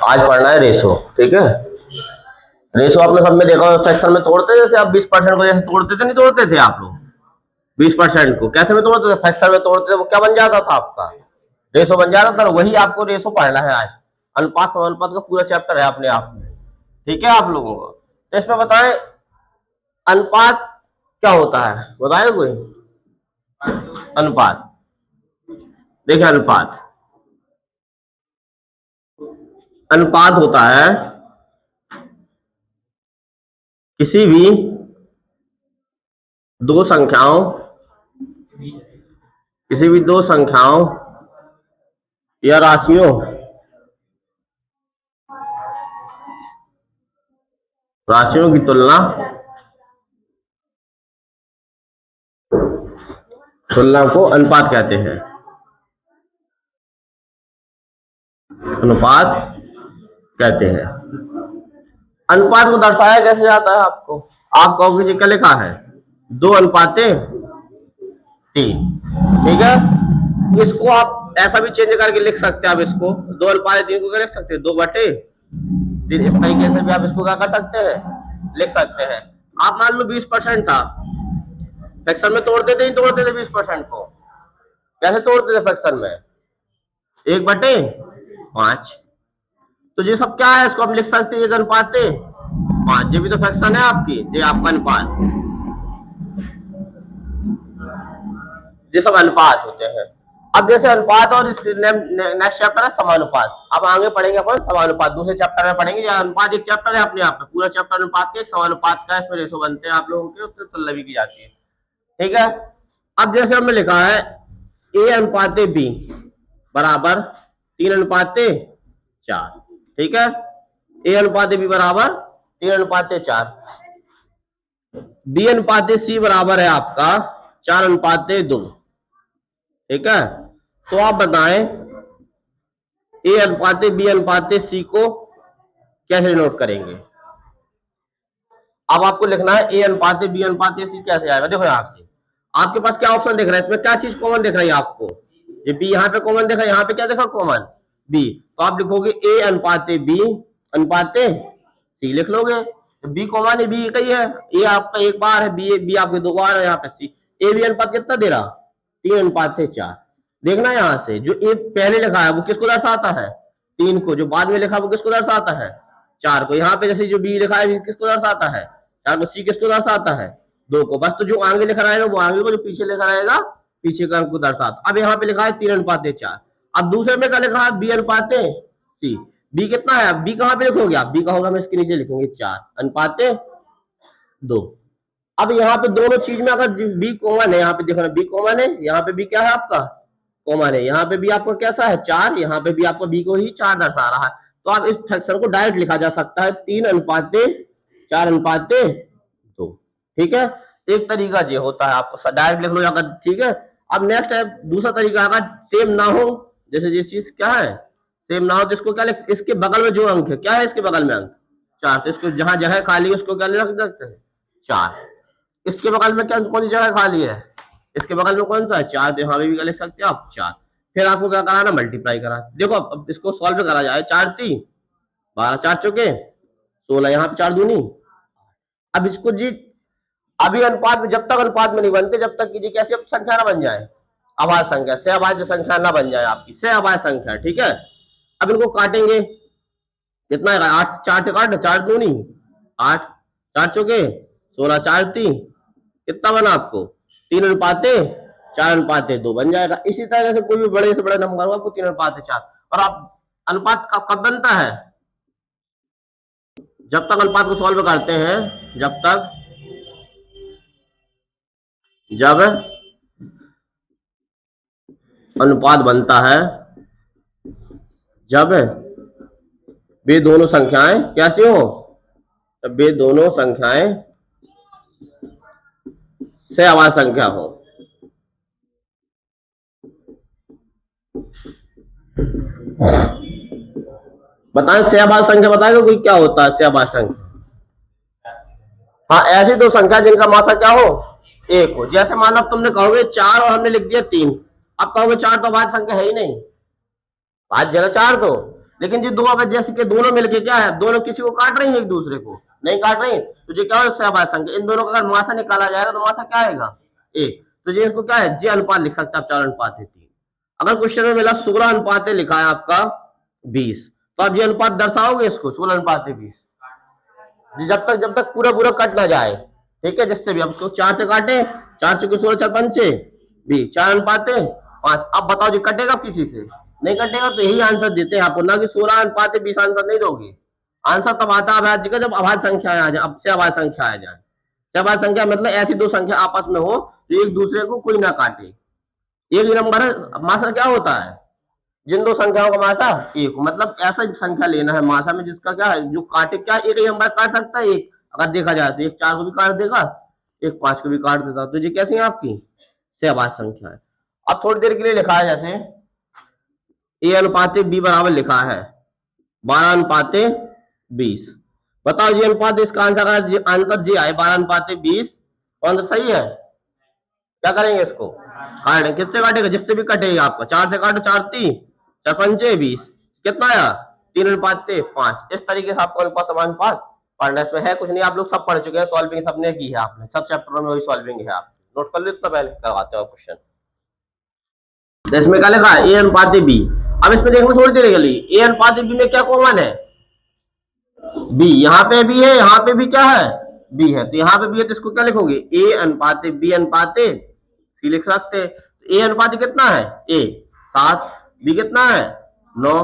आज पढ़ना है रेशो, ठीक है। रेशो आपने सब में देखा, फ्रैक्शन में तोड़ते जैसे आप 20% को जैसे तोड़ते थे, नहीं तोड़ते थे आप लोग 20% को कैसे में तोड़ते थे, फ्रैक्शन में तोड़ते थे, वो क्या बन जाता था आपका, रेशो बन जाता था। वही आपको रेशो पढ़ना है आज। अनुपात समानुपात का पूरा चैप्टर है अपने आप में, ठीक है आप लोगों को। तो इसमें बताएं अनुपात क्या होता है, बताए कोई। अनुपात देखिए, अनुपात होता है किसी भी दो संख्याओं या राशियों की तुलना को अनुपात कहते हैं। अनुपात कहते हैं। अनुपात को दर्शाया कैसे जाता है आपको, आप कहोगे जी क्या लिखा है 2:3, ठीक है। इसको आप ऐसा भी चेंज करके लिख सकते हैं, आप इसको 2:3 को क्या लिख सकते हैं 2/3, इस तरीके से भी आप इसको क्या कर सकते हैं, लिख सकते हैं। आप मान लो 20% था, फ्रैक्शन में तोड़ते थे, नहीं तोड़ते थे 20% को, कैसे तोड़ते थे फ्रैक्शन में 1/5। तो ये सब क्या है, इसको हम लिख सकते हैं अनुपात 5, ये भी तो फ्रैक्शन है आपकी, ये आपका अनुपात, ये सब अनुपात होते हैं। अब जैसे अनुपात और नेक्स्ट चैप्टर है समानुपात, अब आगे पढ़ेंगे अपन समानुपात, दूसरे चैप्टर में पढ़ेंगे। अनुपात एक चैप्टर है अपने आप में, पूरा चैप्टर अनुपात के, समानुपात का इसमें रेशो बनते हैं आप लोगों के, उससे तुलना भी की जाती है, ठीक है। अब जैसे हमने लिखा है A/B बराबर 3:4, ठीक है। A/B बराबर 3:4, B/C बराबर है आपका 4:2, ठीक है। तो आप बताएं A/B/C को कैसे नोट करेंगे। अब आपको लिखना है A/B/C कैसे आएगा। देखो यहां से आपके पास क्या ऑप्शन दिख रहा है, इसमें क्या चीज कॉमन दिख रही है आपको, ये बी यहाँ पे कॉमन दिखा, यहाँ पे क्या देखा कॉमन बी, तो आप लिखोगे A/B/C लिख लोगे। बी कॉमन है, बी कही है, ए आपका एक बार है, बी आपके 2 बार है, यहाँ पे सी। ए बी अनुपात कितना दे रहा 3:4। देखना यहाँ से जो ए पहले लिखा है वो किसको दर्शाता है 3 को, जो बाद में लिखा वो किसको दर्शाता है 4 को। यहाँ पे जैसे जो बी लिखा है किसको दर्शाता है 4 को, सी किसको दर्शाता है 2 को। बस तो जो आगे लिखा रहेगा वो आगे को, जो पीछे लिखा रहेगा पीछे का को दर्शाता। अब यहाँ पे लिखा है 3:4। अब दूसरे में क्या लिखा है B/C, बी कितना है, बी कहाँ पे लिखोगे आप, बी का होगा हम इसके नीचे लिखेंगे 4:2। अब यहाँ पे दोनों चीज में अगर बी कॉमन है, यहाँ पे देखो ना बी कॉमन है, यहाँ पे बी क्या है आपका कॉमन है, यहाँ पे भी आपका कैसा है 4, यहाँ पे भी आपको बी को ही 4 दर्शा रहा है। तो आप इस फ्रैक्शन को डायरेक्ट लिखा जा सकता है 3:4:2, ठीक है। एक तरीका ये होता है, आपको डायरेक्ट लिख लो अगर, ठीक है। अब नेक्स्ट है दूसरा तरीका, अगर सेम ना हो, जैसे ये चीज क्या है सेम ना हो तो इसको क्या लिख, इसके बगल में जो अंक है क्या है, इसके बगल में अंक 4, तो इसको जहां जगह खाली है उसको क्या लिख सकते हैं 4। इसके बगल में क्या कौन सी जगह खाली है, इसके बगल में कौन सा है 4, तो यहाँ पे भी क्या लिख सकते हैं आप 4। फिर आपको क्या कराना मल्टीप्लाई करा, देखो अब इसको सॉल्व करा जाए, 4×3 12, 4×4 16, यहाँ पे 4×2। अब इसको जी अभी अनुपात में, जब तक अनुपात में नहीं बनते जब तक कीजिए कैसे संख्या ना बन जाए, अभाज्य संख्या, सहअभाज्य संख्या ना बन जाए आपकी, सहअभाज्य संख्या, ठीक है। अब इनको काटेंगे, कितना है 8, 4 से काट, 4×2 8, 4×4 16, 4×3 कितना बना आपको 3:4:2 बन जाएगा। इसी तरह से कोई भी बड़े से बड़ा नंबर हो आपको 3:4। और आप अनुपात कब बनता है, जब तक अनुपात को सॉल्व करते हैं, जब अनुपात बनता है जब वे दोनों संख्याएं कैसे हो, तब वे दोनों संख्याएं सहअभाज्य संख्या हो। बताएं सहअभाज्य संख्या, बताएगा कोई क्या होता है सहअभाज्य संख्या। हाँ, ऐसी दो संख्या जिनका मासा क्या हो 1 हो। जैसे मानो तुमने कहोगे 4 और हमने लिख दिया 3, अब कहोगे 4 तो अभाज्य संख्या है ही नहीं, भाज्य है 4 तो लेकिन जो दो अब जैसे कि दोनों मिलके क्या है, दोनों किसी को काट रही है, एक दूसरे को नहीं काट रही, तो ये क्या है सहभागी संख्या। इन दोनों का अगर मासा निकाला जाएगा तो मासा क्या आएगा, एक। तो ये इसको क्या है, जे अनुपात लिख सकते हैं आप, 4:3। अगर क्वेश्चन में मिला 16 अनुपात लिखा है आपका 20, तो आप ये अनुपात दर्शाओगे इसको 16:20, जब तक पूरा पूरा कट ना जाए, ठीक है। जिससे भी अब तो 4 से काटे, 4×4 = 16, 4×5 = 20, 4:5। अब बताओ जी कटेगा किसी से, नहीं कटेगा। तो यही आंसर देते हैं आपको, ना कि 16:20 आंसर नहीं दोगे। आंसर तब आता है अभाज्य का जब अभाज्य संख्या आ जाए, अब से अभाज्य संख्या आ जाए। अभाज्य संख्या मतलब ऐसी दो संख्या आपस में हो जो एक दूसरे को कोई ना काटे। एक नंबर मासा क्या होता है, जिन दो संख्याओं का मासा एक, मतलब ऐसा संख्या लेना है मासा में जिसका क्या है, जो काटे, क्या एक ही नंबर काट सकता है एक, अगर देखा जाए तो एक 4 को भी काट देगा, एक 5 को भी काट देता। तो ये कैसी है आपकी सहभाज्य संख्या है। अब थोड़ी देर के लिए लिखा है जैसे A/B बराबर लिखा है 12:20। बताओ जी अनुपात, इसका आंसर आंसर जी आए 12:20, कौन सा सही है। क्या करेंगे इसको, काटेंगे। किससे काटेगा, जिससे भी कटेगा आपका। 4 से काटो, 4×3 = 4×5 = 20, कितना आया 3:5। इस तरीके से आपको अनुपात समानुपात पढ़ना। इसमें है कुछ नहीं, आप लोग सब पढ़ चुके हैं, सॉल्विंग सबने की है आपने, सब चैप्टर में वही सॉल्विंग है। आप नोट कर लो इतना, पहले करवाते हो क्वेश्चन। तो इसमें क्या लिखा है A/B। अब इसमें देखो थोड़ी देर के लिए, A/B में क्या कॉमन है, बी। यहाँ पे भी है, यहाँ पे भी क्या है, बी है। तो यहाँ पे भी है, तो इसको क्या लिखोगे, A/B/C लिख सकते हैं। A अनुपात कितना है, A 7, B कितना है 9।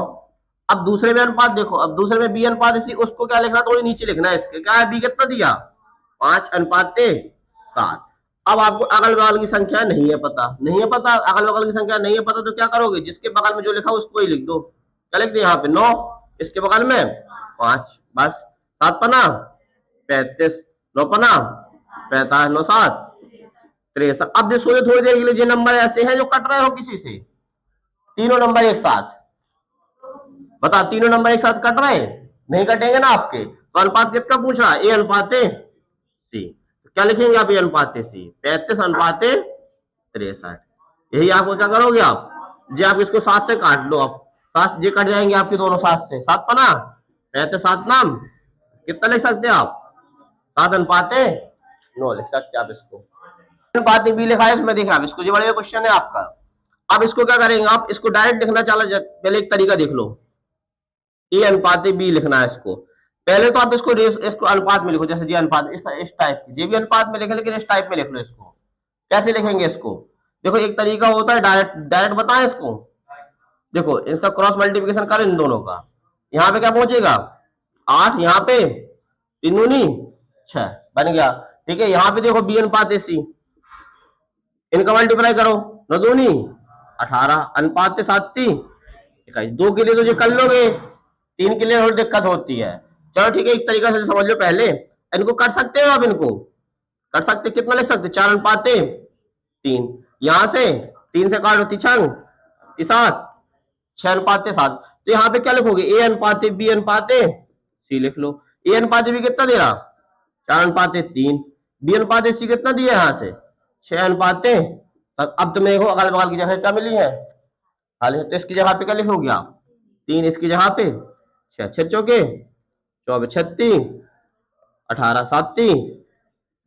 अब दूसरे में अनुपात देखो, अब दूसरे में B अनुपात इसी, उसको क्या लिखना, थोड़ी नीचे लिखना है इसके, क्या है B कितना दिया 5:7। अब आपको अगल बगल की संख्या नहीं है पता, नहीं है पता, अगल बगल की संख्या नहीं है पता, तो क्या करोगे, जिसके बगल में जो लिखा उसको ही लिख दो। क्या लिख दिया यहाँ पे 9, इसके बगल में 5, बस। 7×5 = 35, 9×5 = 45, 9×7 = 63। अब जो सोचे थोड़ी देर के लिए, जो नंबर ऐसे हैं जो कट रहे हो किसी से, तीनों नंबर एक साथ, बता, तीनों नंबर एक साथ कट रहे, नहीं कटेंगे ना आपके। तो अनुपात कितना पूछ रहा है, A/C। क्या लिखेंगे आप A/C, 35:63। यही आपको क्या करोगे आप, जी आप इसको 7 से काट लो, आप 7 जे कट जाएंगे आपके दोनों, 7 से 7×5 = 7 नाम कितना लिख सकते हैं आप, 7:9 लिख सकते हैं आप इसको। अनुपात भी लिखा है इसमें, देखा इसको, ये बड़ा क्वेश्चन है आपका। अब इसको क्या करेंगे आप, इसको डायरेक्ट लिखना चला, पहले एक तरीका देख लो, A/B लिखना है इसको। पहले तो आप इसको अनुपात में लिखो, जैसे जी अनुपात इस टाइप की, जे भी अनुपात में लिखे, लेकिन इस टाइप में लिख लो इसको। कैसे लिखेंगे इसको, देखो एक तरीका होता है डायरेक्ट, डायरेक्ट बताएं इसको। देखो इसका क्रॉस मल्टीप्लिकेशन करें इन दोनों का, यहाँ पे क्या पहुंचेगा 8, यहाँ पे 3 दूनी 6 बन गया, ठीक है। यहाँ पे देखो B/C, इनका मल्टीप्लाई करो, 9 दूनी 18, अनुपात 7×3 = 21। 2 के लिए तो ये कर लोगे, 3 के लिए थोड़ी दिक्कत होती है। चलो ठीक है, एक तरीका से समझ लो पहले, इनको कर सकते हो आप, इनको कर सकते, कितना लिख सकते, 4:3। यहां से 3 से काटो, 3×7 6:7। तो यहाँ पे क्या लिखोगे, A/B/C लिख लो। A/B कितना दे रहा 4:3, B/C कितना दिया यहाँ से 6:7। अब तुम्हें देखो अगल बगल की जगह क्या मिली है खाली, तो इसकी जगह पे क्या लिखोगे आप 3, इसकी जगह पे 6, 6 चौके 24, 36, 18, 7×3।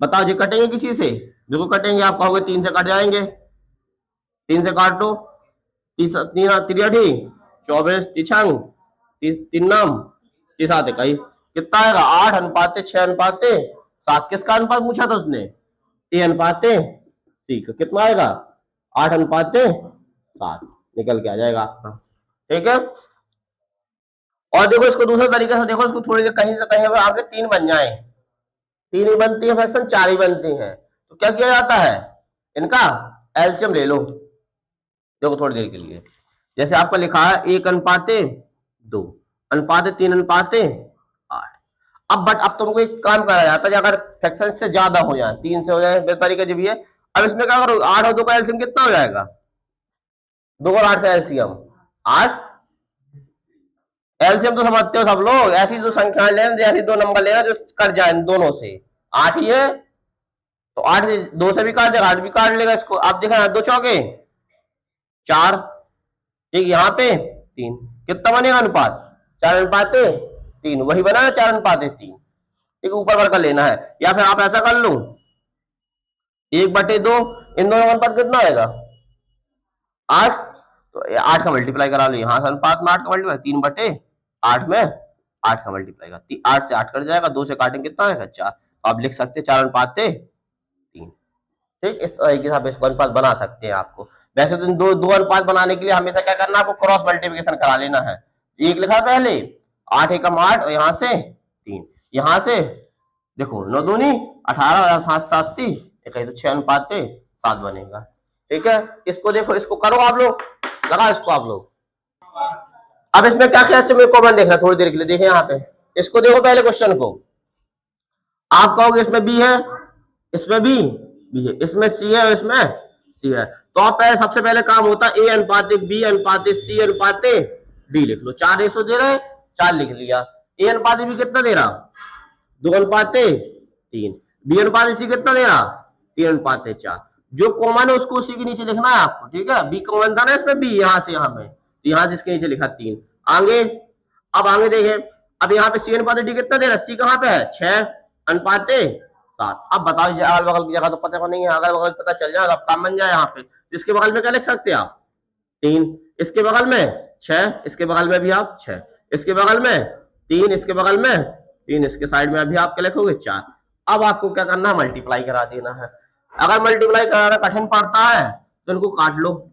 बताओ जी कटेंगे किसी से, देखो कटेंगे, आप कहोगे 3 से कट जाएंगे, 3 से काट दो, 3 3 24, 3 नाम 3×7 = 21। कितना आएगा 8:6:7। किसका अनुपात पूछा था उसने, A/C का, कितना आएगा 8:7 निकल के आ जाएगा आपका, ठीक है। और देखो इसको दूसरा तरीका से देखो, इसको थोड़ी देर कहीं से कहीं आगे 3 बन जाए, 3 ही बनती है फ्रैक्शन, 4 ही बनती है, तो क्या किया जाता है, इनका एलसीएम ले लो। देखो थोड़ी देर के लिए, जैसे आपका लिखा है 1:2, 3:8। अब तुमको एक काम करा जाता है, अगर फ्रैक्शन से ज्यादा हो जाए, 3 से हो जाए, बेतरीका जो भी है। अब इसमें क्या करो, 8 और 2 का एलसीएम कितना हो जाएगा, 2 और 8 का एलसीएम 8। एलसीएम तो समझते हो सब लोग, ऐसी जो संख्या लेना, ऐसी दो नंबर लेना जो कट जाए दोनों से, 8 ही है, तो 8 से 2 से भी काट देगा, 8 भी काट लेगा इसको। आप देखा 2 चौके 4, ठीक, यहाँ पे 3, कितना बनेगा अनुपात 4:3, वही बना है 4:3, ठीक है, ऊपर वर्ग लेना है। या फिर आप ऐसा कर लो 1/2, इन दोनों का अनुपात कितना आएगा 8, तो 8 का मल्टीप्लाई करा लो, यहाँ से अनुपात में 8 का मल्टीप्लाई, 3/8 में 8 का मल्टीप्लाई का, 8 से 8 कट जाएगा, 2 से काटेंगे कितना आएगा 4, तो आप लिख सकते हैं 4:3। ठीक, इस तरीके से आप इसको अनुपात बना सकते हैं। आपको वैसे तो दो अनुपात बनाने के लिए हमेशा क्या करना है, आपको क्रॉस मल्टीप्लिकेशन करा लेना है। एक लिखा पहले 8 एकम 8, और यहाँ से 3, यहाँ से देखो 9 दूनी 18, 7 7 30, तो 6:7 बनेगा। ठीक है, इसको देखो, इसको करो आप लोग, लगा इसको आप लोग। अब इसमें क्या क्या मेरे कॉमन देखना थोड़ी देर के लिए, देखें यहाँ पे, इसको देखो पहले क्वेश्चन को, आप कहोगे इसमें बी है, इसमें बी है, इसमें सी है, इसमें सी है, तो आप पहले सबसे पहले काम होता है ए अनुपात बी अनुपात सी अनुपात डी लिख लो। 4 रेशो दे रहे, 4 लिख लिया। ए अनुपात बी कितना दे रहा 2:3, बी अनुपात सी कितना दे रहा 3:4, जो कॉमन है उसको उसी के नीचे लिखना है आपको। ठीक है, बी कॉमन था ना इसमें, बी यहाँ से यहाँ में, यहाँ से इसके नीचे लिखा 3। आगे, अब आगे देखें, अब यहाँ पे सी अनुपात डी कितना दे रहा है, सी कहाँ पे है 6:7। अब बताओ अगल बगल की जगह तो पता नहीं है, अगल बगल पता चल जाएगा, अब काम बन जाए। यहाँ पे इसके बगल में क्या लिख सकते हैं आप 3, इसके बगल में 6, इसके बगल में भी आप 6, इसके बगल में 3, इसके बगल में 3, इसके साइड में अभी आप क्या लिखोगे 4। अब आपको क्या करना है, मल्टीप्लाई करा देना है। अगर मल्टीप्लाई कराना कठिन पड़ता है तो इनको काट लो,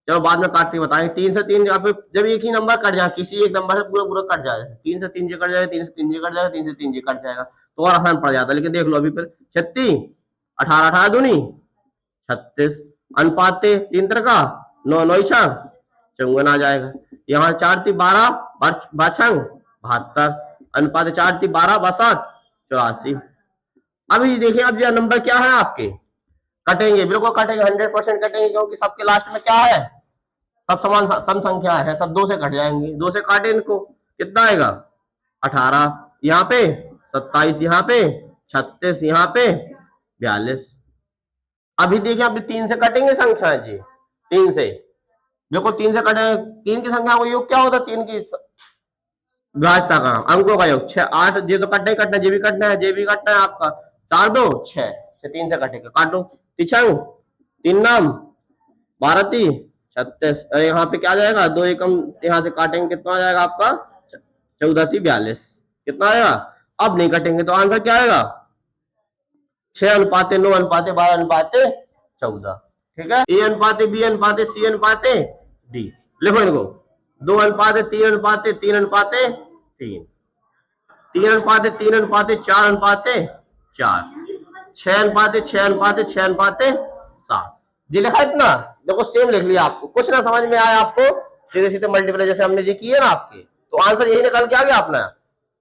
चलो बाद में काट के बताएंगे। 3 से 3 जब एक ही नंबर कट जाए, किसी एक नंबर से पूरा पूरा कट जाए, 3 से 3 कट जाएगा, 3 से 3 कट जाएगा, 3 से 3 कट जाएगा, तो और आसान पड़ जाता है। लेकिन देख लो अभी फिर 36, 18 18 दूनी 36, अनुपात 3 का 9 9 6 54 आ जाएगा। यहाँ 4 3 12 बाछंग 72, अनुपात 4 3 12 7 84। अभी देखिए, अब यह नंबर क्या है आपके, कटेंगे, बिल्कुल कटेंगे, 100% कटेंगे, क्योंकि सबके लास्ट में क्या है, सब समान सम संख्या है, सब 2 से कट जाएंगे। 2 से काटे इनको, कितना आएगा 18, यहाँ पे 27, यहाँ पे 36, यहाँ पे 42। अभी देखिए, अभी 3 से कटेंगे संख्या जी, 3 से देखो, 3 से कटे, 3 की संख्या को योग क्या होता है, 3 की विभाज्यता का, अंकों का योग 6 8, ये तो कटना ही कटना है, जे भी कटना है, जे भी कटना है आपका 4 2 6 से 3 से कटेगा, काटो, तिछंग 3 नाम 12 3 36, यहाँ पे क्या आ जाएगा 2 एकम, यहाँ से काटेंगे कितना आ जाएगा आपका 14 3 42, कितना आएगा। अब नहीं कटेंगे तो आंसर क्या आएगा 6:9:12:14। ठीक है, ए अनुपात बी अनुपात सी अनुपात डी, लिखो इनको 2:3:3:3, 3:3, 3:3:4:4, 6:6:6:6:7। जी लिखा इतना, देखो सेम लिख लिया। आपको कुछ ना समझ में आया आपको, सीधे सीधे मल्टीप्लाई जैसे हमने जी किए ना आपके, तो आंसर यही निकल के आ गया अपना।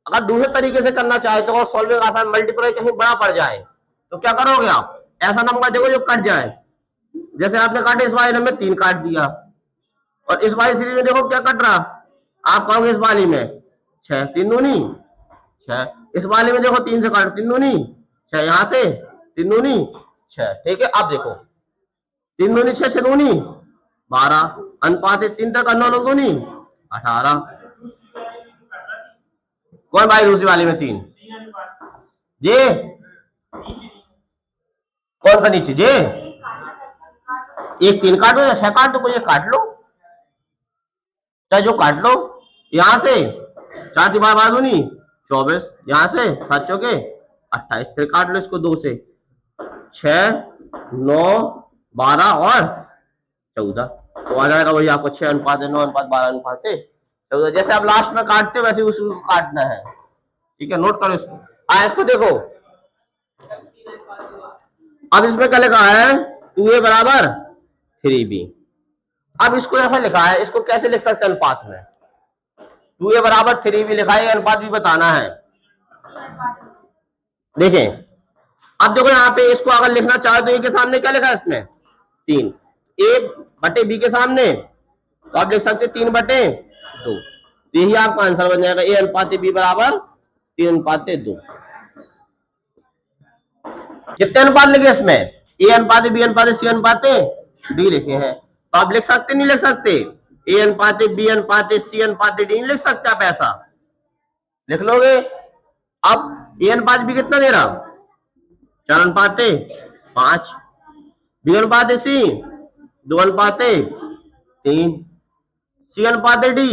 अगर दूसरे तरीके से करना चाहे तो सॉल्विंग आसान, मल्टीप्लाई कहीं बड़ा पड़ जाए तो क्या करोगे आप, ऐसा नंबर देखो जो कट जाए, जैसे आपने काटे इस वाले नंबर 3 काट दिया, और इस वाली सीरीज में देखो क्या कट रहा, आप कहोगे इस वाली में 6 3 दूनी 6, इस वाले में देखो 3 से काट 3 दूनी 6, यहाँ से 3 दूनी 6। ठीक है, अब देखो 3 दूनी 6 6 दूनी 12, अनुपात 3 तक 9 9 दूनी 18। कौन भाई दूसरी वाली में 3 जे, कौन सा नीचे जे, एक 3 काटो या 6 काट दो, कोई एक काट लो, चाहे जो काट लो। यहां से 4 3 12 दूनी 24, यहां से 7 चौके 28, फिर काट लो इसको 2 से, 6 9 12 और 14, तो आ जाएगा वही आपको 6:9:12:14। जैसे आप लास्ट में काटते हो वैसे उसको काटना है। ठीक है, नोट करो इसको। इसको देखो, अब इसमें क्या लिखा है 2a बराबर 3b। अब इसको ऐसा लिखा है, इसको कैसे लिख सकते हैं अनुपात में, 2a बराबर 3b लिखा है, अनुपात भी बताना है। देखें, अब देखो यहाँ पे इसको अगर लिखना चाहे तो ए के सामने क्या लिखा है इसमें 3, a/b के सामने तो आप लिख सकते 3/2, यही आपका आंसर बन जाएगा, a अनुपात b बराबर 3:2। कितने अनुपात लिखे इसमें, ए अनुपात बी अनुपात सी अनुपात डी लिखे हैं, तो आप लिख सकते नहीं लिख सकते, ए अनुपाते बी अनुपाते सी अनुपाते डी नहीं लिख सकते आप ऐसा? लिख लोगे? अब ए अनुपात बी कितना दे रहा? 4 अनुपाते 5, बी अनुपाते सी 2 अनुपाते 3, सी अनुपाते डी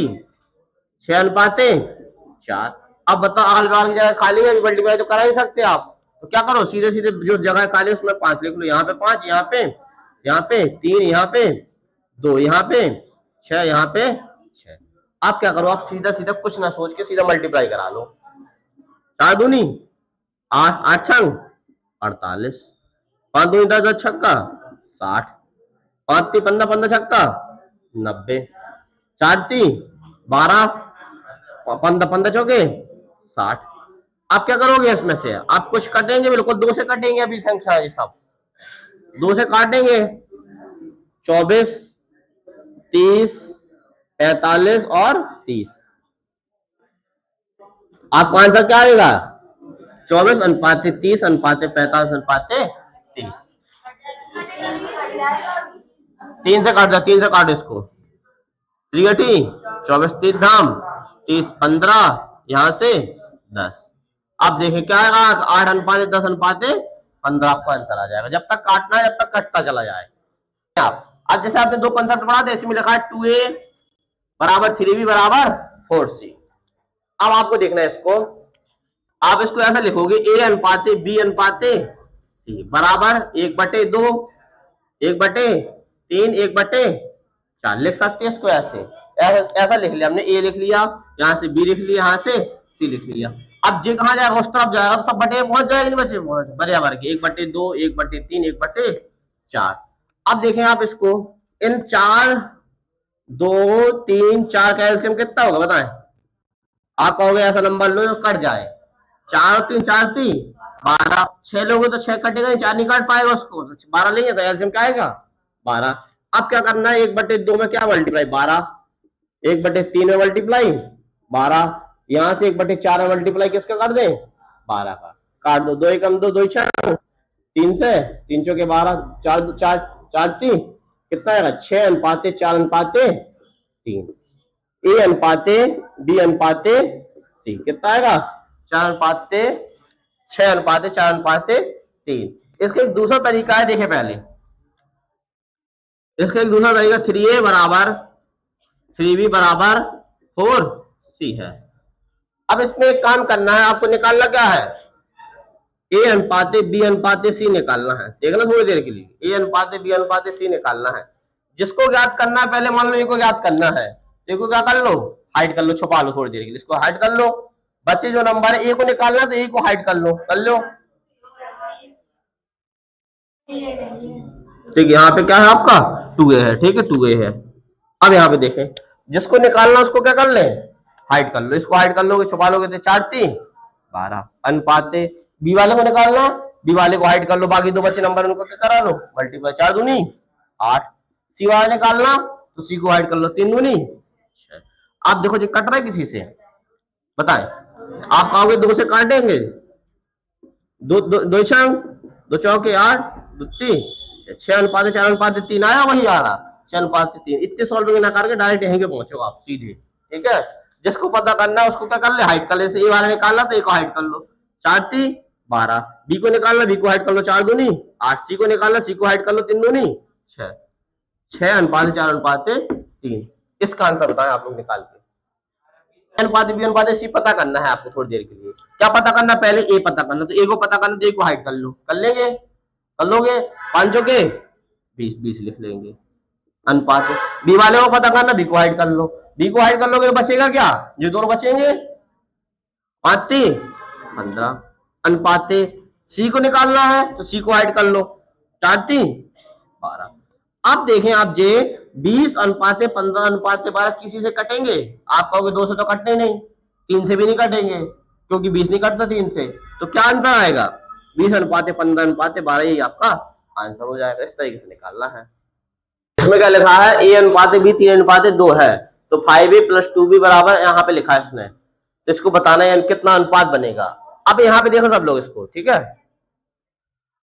6 अनुपाते 4। अब बताओ अगल बगल की जगह खाली है, मल्टीप्लाई तो करा ही सकते आप, तो क्या करो सीधे सीधे जो जगह खाली है उसमें 5 लिख लो। यहाँ पे 5, यहाँ पे 3, यहाँ पे 2, यहाँ पे 6, यहाँ पे 6। आप क्या करो, आप सीधा सीधा कुछ ना सोच के सीधा मल्टीप्लाई करा लो। 4 दूनी 8, 8 छंग 48, 5 दूनी 10, 10 छक्का 60, 5 ती 15, 15 छक्का 90, 4 ती 12, 15, 15 चौके 60। आप क्या करोगे इसमें से? आप कुछ कटेंगे, बिल्कुल 2 से कटेंगे। अभी संख्या ये सब 2 से काटेंगे। 24, 30, 45 और 30। आपका आंसर क्या आएगा? 24 अनुपाते 30 अनुपाते 45 अनुपाते 30। 3 से काट दो, 3 से काटो इसको। 3 24 3 धाम 30 15, यहां से 10। अब देखें क्या आएगा? 8 अनुपाते 10 अनुपाते 15 आपका आंसर आ जाएगा। जब तक काटना है, जब तक कटता चला जाए। आप अब जैसे आपने 2 कंसेप्ट पढ़ा थे, इसमें लिखा है 2a बराबर 3b बराबर 4c। अब आपको देखना है इसको, आप इसको ऐसा लिखोगे a अनुपाते b अनुपाते c बराबर 1/2, 1/3, 1/4 लिख सकते हैं इसको। ऐसे ऐसा लिख लिया हमने, a लिख लिया, यहां से b लिख लिया, यहां से c लिख लिया। अब जे कहां जाएगा? उस तरफ जाएगा, तो सब बटे पहुंच जाएंगे, बचे बराबर के 1/2, 1/3, 1/4। अब देखें आप इसको, इन 4, 2, 3, 4 का एलसीएम कितना होगा बताएं? आप कहोगे ऐसा नंबर लो जो कट जाए। 4 3 4 3 12, 6 लोगे तो 6 कटेगा नहीं, 4 नहीं काट पाएगा उसको, तो 12 लेंगे तो एलसीएम क्या आएगा? 12। अब क्या करना है? 1/2 में क्या मल्टीप्लाई? 12, 1/3 में मल्टीप्लाई 12, यहां से 1/4 में मल्टीप्लाई किसका कर दे? 12 का। काट दो, 2 एकम 2, 2 6 3 से 3 चौके 12, 4 4 4 3 कितना आएगा? 6 अनुपाते 4 अनुपाते 3, ए अनुपाते बी अनुपाते सी कितना आएगा? 4 अनुपाते 6 अनुपाते 4 अनुपाते 3। इसका एक दूसरा तरीका है, देखें पहले इसका एक दूसरा तरीका 3a बराबर 3b बराबर 4c है। अब इसमें एक काम करना है, आपको निकालना क्या है? ए अनुपाते बी अनुपाते सी निकालना है। देखना थोड़ी देर के लिए, ए अनुपाते बी अनुपाते सी निकालना है। जिसको ज्ञात करना है, पहले मान लो ए को ज्ञात करना है, देखो क्या कर लो, हाइड कर लो, छुपा लो थोड़ी देर के लिए, इसको हाइड कर लो। बच्चे जो नंबर है ए को निकालना, तो ए को हाइड कर लो, कर लो। ठीक है, यहाँ पे क्या है आपका? 2a है, ठीक है 2a है। अब यहाँ पे देखें, जिसको निकालना उसको क्या कर ले? हाइड कर लो। इसको हाइड कर लोगे, छुपा लोगे तो 4 3 12 अनुपाते बी वाले को निकालना, बी वाले को हाइड कर लो, बाकी 2 बच्चे नंबर उनको क्या करा लो? मल्टीप्लाई, 4 दूनी 8। सी वाला निकालना, तो सी को हाइड कर लो, 3 दूनी 6। आप देखो जी कट रहा है किसी से? बताएं। आप कहोगे 2 से काटेंगे, 2 2 2 चौके 8, 2 3 6 अनुपाते 4 अनुपाते 3 आया, वही आ रहा 6 अनुपाते 3। इतने सॉल्व ना करके डायरेक्ट यहीं पे पहुंचो आप सीधे, ठीक है। जिसको पता करना है उसको क्या कर ले? हाइड कर ले। ए वाला निकालना तो ए को हाइड कर लो, 4 3 12, बी को निकालना, बी को हाइड कर लो, 4 दूनी 8, सी को निकालना, सी को हाइड कर लो, 3 दूनी 6, 6 अनुपाते 4 अनुपाते 3। इसका आंसर बताएं आप लोग निकाल के। अनुपाते बी अनुपाते सी पता करना है आपको थोड़ी देर के लिए। क्या पता करना? पहले ए पता करना, तो ए को पता करना, तो ए को हाइड कर लो, कर लेंगे, कर लोगे। 5 के 20 20 लिख लेंगे। अनुपात बी वाले को पता करना, बी को हाइड कर लो, बी को हाइड कर लोगे तो बचेगा क्या? ये दोनों बचेंगे, 5 3 15। अनुपाते सी को निकालना है, तो सी को हाइड कर लो, 4 3 12। अब देखें आप जे 20 अनुपाते 15 अनुपाते 12 किसी से कटेंगे? आप कहोगे 2 से तो कटने नहीं, 3 से भी नहीं कटेंगे, क्योंकि 20 नहीं कटता 3 से। तो क्या आंसर आएगा? 20 अनुपाते 15 अनुपाते 12, यही आपका आंसर हो जाएगा। इस तरीके से निकालना है। इसमें क्या लिखा है? ए अनुपाते बी 3 अनुपाते 2 है, तो 5a + 2b बराबर, यहाँ पे लिखा है इसने, तो इसको बताना है कितना अनुपात बनेगा। अब यहाँ पे देखो सब लोग इसको, ठीक है।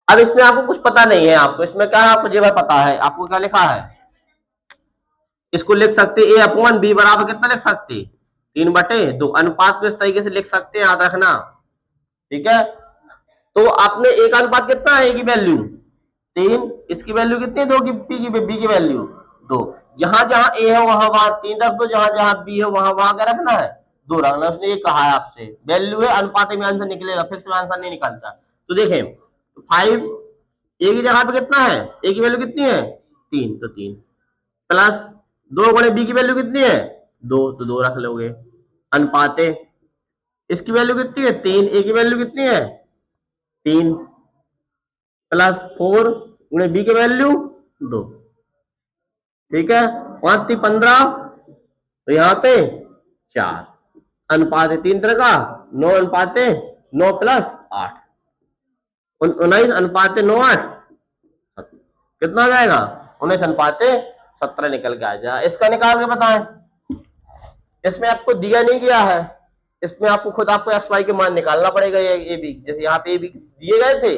अब इसमें आपको कुछ पता नहीं है, आपको इसमें क्या है? आपको जेवर पता है, आपको क्या लिखा है? इसको लिख सकते ए अपॉन बी बराबर कितना लिख सकते, 3/2। अनुपात को इस तरीके से लिख सकते हैं, याद रखना, ठीक है। तो आपने ए का अनुपात कितना है, ए की वैल्यू 3, इसकी वैल्यू कितनी है 2 की, बी की वैल्यू 2। जहां जहां ए है वहां वहां 3 रख दो, जहां जहां बी है वहां वहां क्या रखना है, 2 रखना। उसने ये कहा है आपसे, वैल्यू है अनुपात में आंसर निकलेगा, फिक्स में आंसर नहीं निकलता। तो देखें 5 ए की जगह पे कितना है, ए की वैल्यू कितनी है 3, तो 3 प्लस 2 गुणे बी की वैल्यू कितनी है 2, तो 2 रख लोगे। अनुपाते इसकी वैल्यू कितनी है 3, ए की वैल्यू कितनी है 3 प्लस 4 गुणे बी की वैल्यू 2, ठीक है। 5 3 15, तो यहाँ पे 4, अनुपात 3 तरह का 9 अनुपात 9 प्लस 8, 19 अनुपात 9 8 कितना आ जाएगा 19 अनुपात 17 निकल के आ जाए। इसका निकाल के बताएं, इसमें आपको दिया नहीं गया है, इसमें आपको खुद आपको एक्स वाई के मान निकालना पड़ेगा। ये ए बी, जैसे यहाँ पे ए बी दिए गए थे,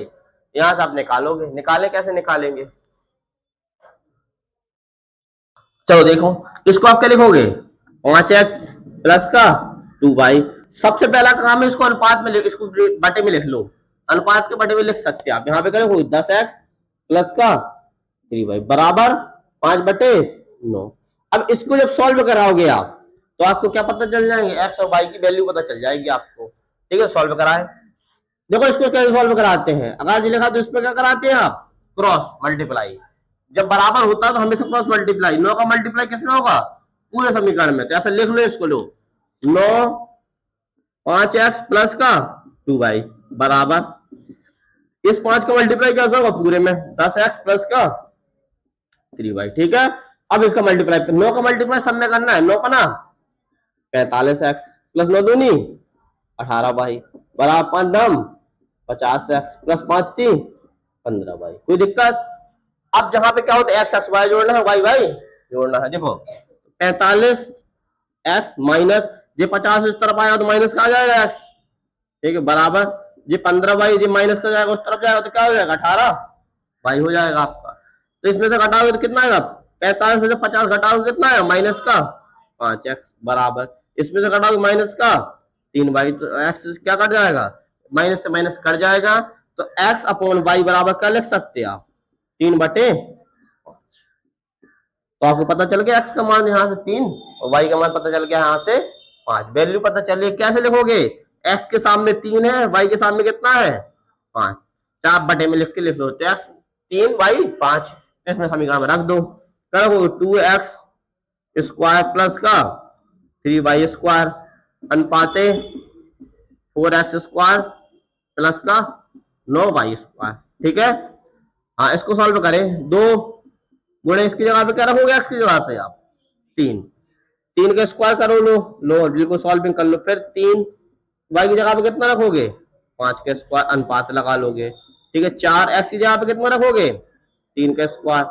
यहां से आप निकालोगे। निकाले कैसे निकालेंगे, चलो देखो, इसको आप क्या लिखोगे 5x प्लस का 2y। सबसे पहला काम है इसको अनुपात में लिख, इसको बटे में लिख लो, अनुपात के बटे में लिख सकते हैं आप। यहाँ पे क्या लिखोगे 10x प्लस का 3y बराबर 5/9। अब इसको जब सॉल्व कराओगे आप, तो आपको क्या पता चल जाएंगे, x और y की वैल्यू पता चल जाएगी आपको, ठीक है। सॉल्व कराए, देखो इसको कैसे सॉल्व कराते हैं, अगर जी लिखा तो इसमें क्या कराते हैं आप, क्रॉस मल्टीप्लाई। जब बराबर होता है तो हमेशा क्रॉस मल्टीप्लाई, 9 का मल्टीप्लाई किसमें होगा पूरे समीकरण में, तो ऐसा लिख लो इसको, लो 9 5x प्लस का 2y बराबर इस 5 का मल्टीप्लाई कैसा होगा पूरे में 10x प्लस का 3y, ठीक है। अब इसका मल्टीप्लाई 9 का मल्टीप्लाई सब में करना है, 9 का ना 45x प्लस 9 दूनी 18y बराबर 5 दम 50x प्लस 5 3 15y। कोई दिक्कत। अब जहां पे क्या होता है एक्स एक्स वाई जोड़ना है, वाई वाई जोड़ना है। देखो 45x माइनस ये 50 इस तरफ आएगा तो माइनस का आ जाएगा x, ठीक है, बराबर ये 15y ये माइनस का जाएगा उस तरफ जाएगा तो क्या हो जाएगा 18y हो जाएगा आपका। तो इसमें से घटाओगे तो कितना आएगा 45 में से 50 घटाओगे कितना आएगा माइनस का 5x बराबर इसमें से घटाओगे माइनस का 3y, तो x क्या कट जाएगा माइनस से माइनस कट जाएगा। तो x अपॉन वाई बराबर क्या लिख सकते हैं आप 3/5। तो आपको पता चल गया x का मान यहाँ से 3 और y का मान पता चल गया यहाँ से 5। वैल्यू पता चलिए कैसे लिखोगे, x के सामने 3 है, y के सामने कितना है 5, 4/में लिख के लिख लो, तो x 3 y 5 इसमें समीकरण में रख दो। करो 2x स्क्वायर प्लस का 3y square अनुपाते 4x square plus का 9y स्क्वायर, ठीक है। हाँ इसको सॉल्व करें, 2 गुणे इसकी जगह पे क्या रखोगे x की जगह पे आप 3 का स्क्वायर करो, लो बिल्कुल सॉल्विंग कर लो, फिर 3 y की जगह पे कितना रखोगे 5 का स्क्वायर अनुपात लगा लोगे, ठीक है। 4x की जगह पे कितना रखोगे 3 का स्क्वायर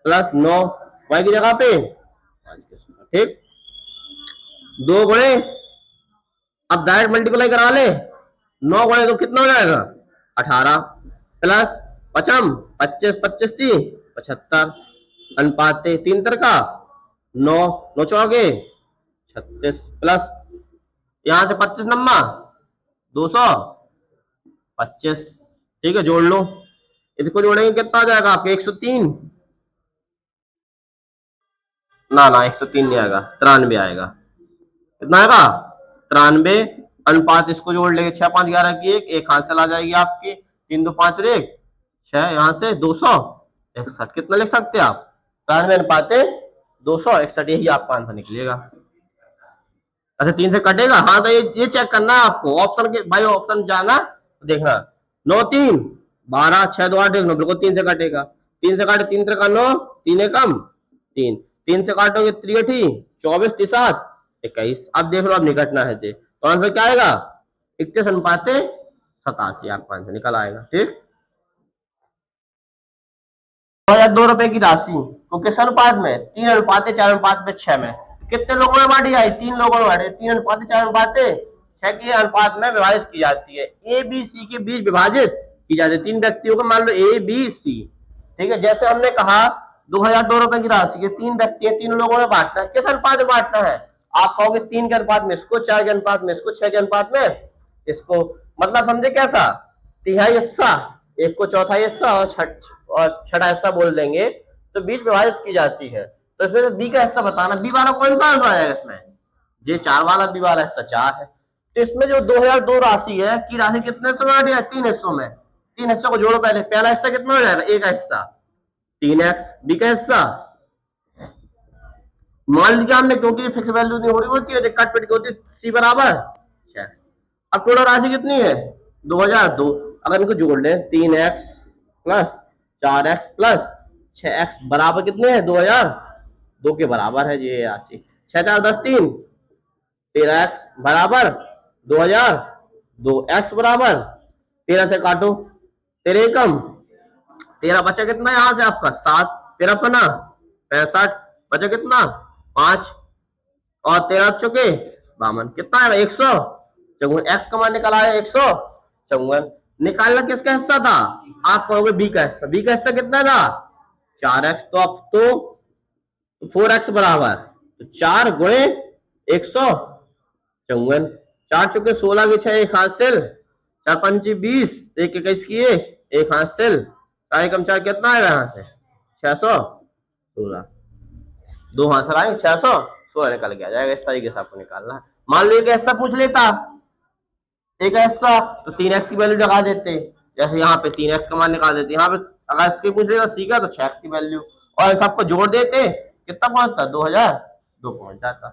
प्लस 9 y की जगह पे 5 का स्क्वायर, ठीक। 2 गुणे अब डायरेक्ट मल्टीप्लाई करा ले, 9 गुणे तो कितना हो जाएगा 18 प्लस 55 25 25 3 75 अनुपाते 3 तर का 9 9 चौके 36 प्लस यहां से 25 नंबर 225, ठीक है। जोड़ लो, इसको जोड़ेंगे कितना आ जाएगा आपके 103 ना 103 नहीं आएगा 93 आएगा। कितना आएगा 93 अनुपात इसको जोड़ लेंगे 6 5 11 की एक हाथ से ला जाएगी आपकी 3 2 5 1 6 यहाँ से 261, कितना लिख सकते हैं आप 93 अनुपात 261, यही आपका आंसर निकलेगा। अच्छा 3 से कटेगा, हाँ तो ये चेक करना है आपको, ऑप्शन के भाई ऑप्शन जाना देखना 9 3 12 6 2 8 देखना बिल्कुल 3 से कटेगा, 3 से काटे 3 3 9 3 कम 3 से काटोगे 3 24 3 7 21। अब देख लो अब निकटना है तो आंसर क्या आएगा 31 अनुपात 87 आपका आंसर निकल आएगा, ठीक। 2,002 की राशि को किस अनुपात में 3 अनुपात 4 अनुपात 6 में कितने लोगों में बांटी जाए 3 लोगों में बांटे 3 अनुपात 4 अनुपात 6 के अनुपात में विभाजित की जाती है। ए बी सी के बीच विभाजित की जाती है, 3 व्यक्तियों को मान लो ए बी सी, ठीक है। जैसे हमने कहा ₹2002 की राशि के 3 व्यक्ति है, 3 लोगों में बांटना है, किस अनुपात में बांटना है? आप कहोगे 3 के अनुपात में इसको, 4 के अनुपात में इसको, 6 के अनुपात में इसको, मतलब समझे कैसा? तिहाई हिस्सा, एक को चौथाई हिस्सा और छठा हिस्सा बोल देंगे, तो बीच विभाजित की जाती है। तो इसमें बी का हिस्सा बताना, बी वाला कौन सा आंसर आएगा इसमें? ये 4 वाला, बी वाला हिस्सा 4 है। तो इसमें जो 2002 राशि है की राशि कितने हिस्सों में बांटी है? 3 हिस्सों में। 3 हिस्सों को जोड़ो पहले, पहला हिस्सा कितना हो जाएगा? ए का हिस्सा 3x, बी का हिस्सा मान लीजिए हमने, क्योंकि फिक्स वैल्यू नहीं हो रही होती है, कट पिट होती है, सी बराबर 6x। अब टोटल राशि कितनी है? 2002। अगर इनको जोड़ लें 3x plus 4x plus 6x बराबर कितने हैं? 2002 के बराबर है ये राशि। 6 4 10 3 13x बराबर 2002, x बराबर 13 से काटो, 13 एकम 13 बचा कितना यहां से आपका 7, 13 पना 65, बचा कितना 5 और 13 चुके 52, कितना है 154। एक्स का मान निकाला है 154। निकालना किसका हिस्सा था? आप कहोगे बी का हिस्सा। बी का हिस्सा कितना था? 4x। तो अब तो 4x बराबर, तो 4 गुणे 154, 4 चुके 16 के 6 एक हासिल, 4 पंची 20, 1 21 की एक हासिल, 4 कम 4 कितना आएगा यहाँ से? 616। 2 हासिल आए, 616 निकल के आ जाएगा। इस तरीके से आपको निकालना है। मान लो एक हिस्सा पूछ लेता, एक हिस्सा, तो 3x की वैल्यू लगा देते, जैसे यहाँ पे 3x का मान निकाल देते, यहाँ पे अगर इसकी पूछ लेता सी का, तो 6x की वैल्यू, और सबको जोड़ देते, कितना पहुंचता? 2002 पहुंच जाता।